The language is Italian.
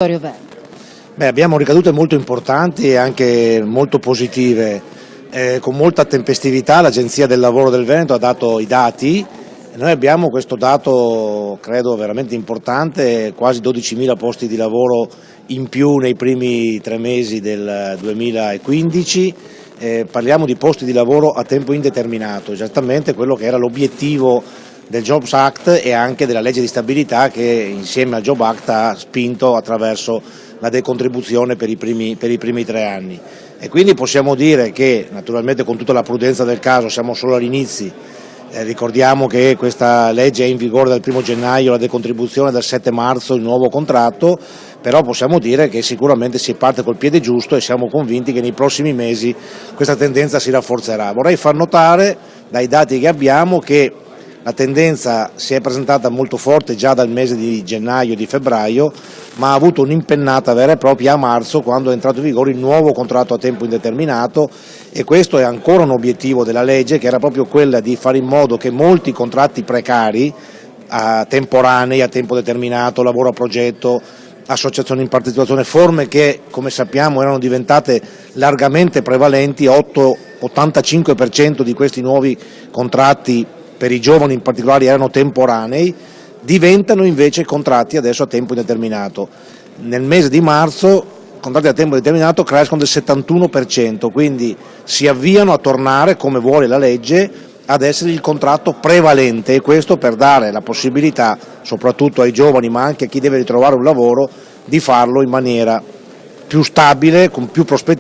Abbiamo ricadute molto importanti e anche molto positive. Con molta tempestività l'Agenzia del Lavoro del Veneto ha dato i dati e noi abbiamo questo dato credo veramente importante, quasi 12.000 posti di lavoro in più nei primi 3 mesi del 2015. Parliamo di posti di lavoro a tempo indeterminato, esattamente quello che era l'obiettivo del Jobs Act e anche della legge di stabilità che insieme al Job Act ha spinto attraverso la decontribuzione per i primi 3 anni. E quindi possiamo dire che, naturalmente con tutta la prudenza del caso, siamo solo agli inizi. Ricordiamo che questa legge è in vigore dal 1° gennaio, la decontribuzione dal 7 marzo, il nuovo contratto, però possiamo dire che sicuramente si parte col piede giusto e siamo convinti che nei prossimi mesi questa tendenza si rafforzerà. Vorrei far notare dai dati che abbiamo che la tendenza si è presentata molto forte già dal mese di gennaio e di febbraio, ma ha avuto un'impennata vera e propria a marzo, quando è entrato in vigore il nuovo contratto a tempo indeterminato, e questo è ancora un obiettivo della legge, che era proprio quella di fare in modo che molti contratti precari, temporanei, a tempo determinato, lavoro a progetto, associazioni in partecipazione, forme che come sappiamo erano diventate largamente prevalenti, 85% di questi nuovi contratti per i giovani in particolare erano temporanei, diventano invece contratti adesso a tempo indeterminato. Nel mese di marzo i contratti a tempo indeterminato crescono del 71%, quindi si avviano a tornare, come vuole la legge, ad essere il contratto prevalente, e questo per dare la possibilità, soprattutto ai giovani ma anche a chi deve ritrovare un lavoro, di farlo in maniera più stabile, con più prospettive.